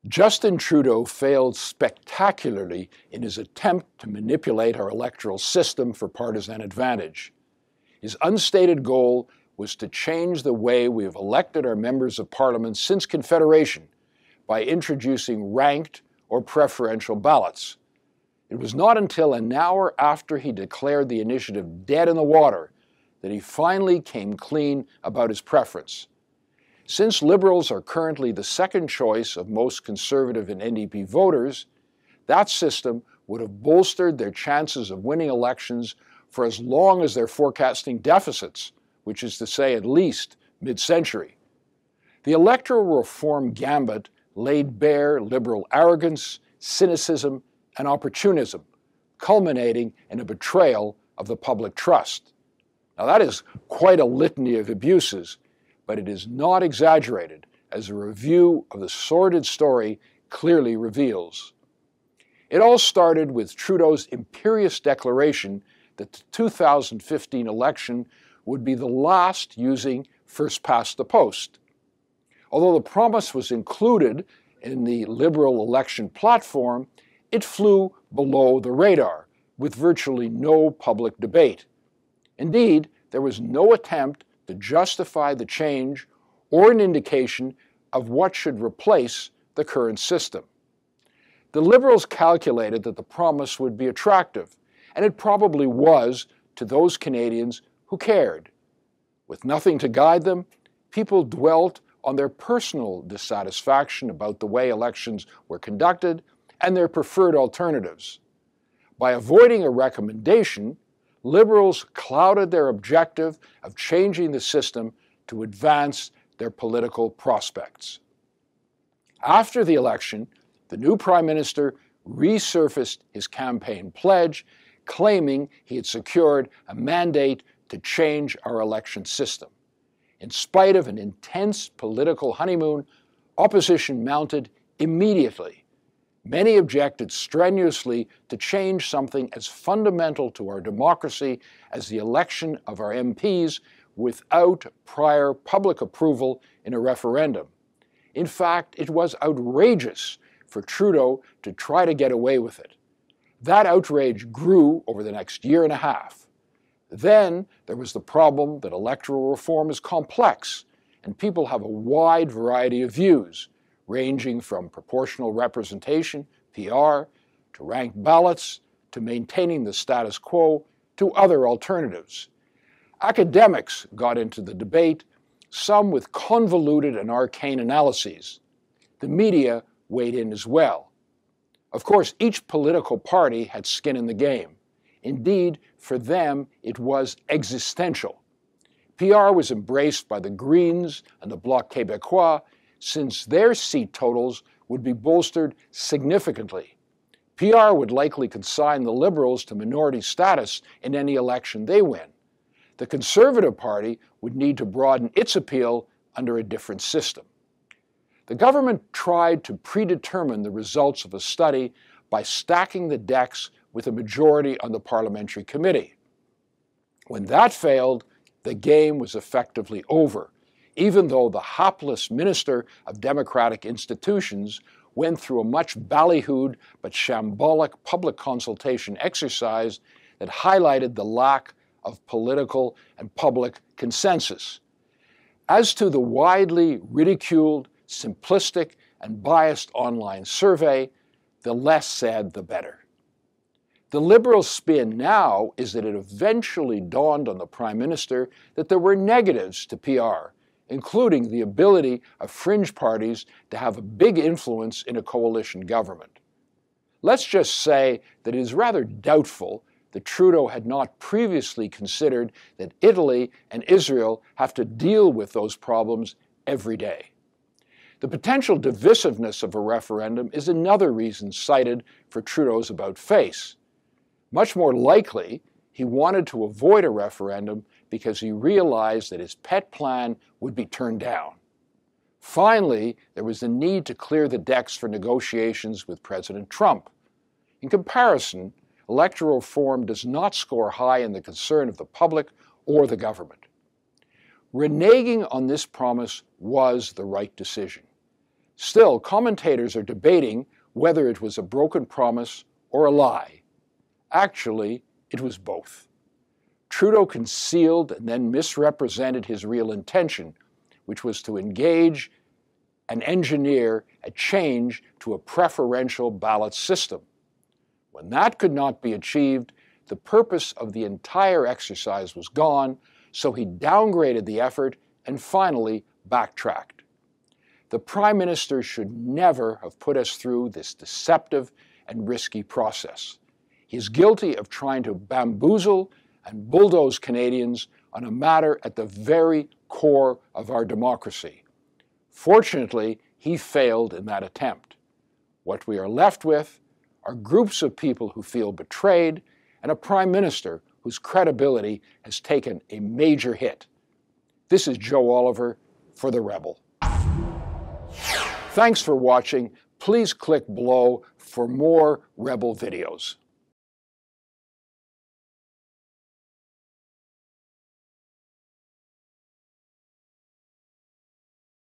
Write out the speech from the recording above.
Justin Trudeau failed spectacularly in his attempt to manipulate our electoral system for partisan advantage. His unstated goal was to change the way we have elected our members of parliament since Confederation by introducing ranked or preferential ballots. It was not until an hour after he declared the initiative dead in the water that he finally came clean about his preference. Since Liberals are currently the second choice of most Conservative and NDP voters, that system would have bolstered their chances of winning elections for as long as they're forecasting deficits, which is to say at least mid-century. The electoral reform gambit laid bare Liberal arrogance, cynicism, and opportunism, culminating in a betrayal of the public trust. Now that is quite a litany of abuses, but it is not exaggerated, as a review of the sordid story clearly reveals. It all started with Trudeau's imperious declaration that the 2015 election would be the last using first past the post. Although the promise was included in the Liberal election platform, it flew below the radar, with virtually no public debate. Indeed, there was no attempt to justify the change or an indication of what should replace the current system. The Liberals calculated that the promise would be attractive, and it probably was to those Canadians who cared. With nothing to guide them, people dwelt on their personal dissatisfaction about the way elections were conducted and their preferred alternatives. By avoiding a recommendation, Liberals clouded their objective of changing the system to advance their political prospects. After the election, the new Prime Minister resurfaced his campaign pledge, claiming he had secured a mandate to change our election system. In spite of an intense political honeymoon, opposition mounted immediately. Many objected strenuously to change something as fundamental to our democracy as the election of our MPs without prior public approval in a referendum. In fact, it was outrageous for Trudeau to try to get away with it. That outrage grew over the next year and a half. Then there was the problem that electoral reform is complex, and people have a wide variety of views, ranging from proportional representation, PR, to ranked ballots, to maintaining the status quo, to other alternatives. Academics got into the debate, some with convoluted and arcane analyses. The media weighed in as well. Of course, each political party had skin in the game. Indeed, for them, it was existential. PR was embraced by the Greens and the Bloc Québécois, since their seat totals would be bolstered significantly. PR would likely consign the Liberals to minority status in any election they win. The Conservative Party would need to broaden its appeal under a different system. The government tried to predetermine the results of a study by stacking the decks with a majority on the parliamentary committee. When that failed, the game was effectively over, even though the hapless Minister of Democratic Institutions went through a much ballyhooed but shambolic public consultation exercise that highlighted the lack of political and public consensus. As to the widely ridiculed, simplistic, and biased online survey, the less said, the better. The Liberal spin now is that it eventually dawned on the Prime Minister that there were negatives to PR, including the ability of fringe parties to have a big influence in a coalition government. Let's just say that it is rather doubtful that Trudeau had not previously considered that Italy and Israel have to deal with those problems every day. The potential divisiveness of a referendum is another reason cited for Trudeau's about-face. Much more likely, he wanted to avoid a referendum because he realized that his pet plan would be turned down. Finally, there was the need to clear the decks for negotiations with President Trump. In comparison, electoral reform does not score high in the concern of the public or the government. Reneging on this promise was the right decision. Still, commentators are debating whether it was a broken promise or a lie. Actually, it was both. Trudeau concealed and then misrepresented his real intention, which was to engage and engineer a change to a preferential ballot system. When that could not be achieved, the purpose of the entire exercise was gone, so he downgraded the effort and finally backtracked. The Prime Minister should never have put us through this deceptive and risky process. He is guilty of trying to bamboozle and bulldoze Canadians on a matter at the very core of our democracy. Fortunately, he failed in that attempt. What we are left with are groups of people who feel betrayed and a Prime Minister whose credibility has taken a major hit. This is Joe Oliver for The Rebel. Thanks for watching. Please click below for more Rebel videos.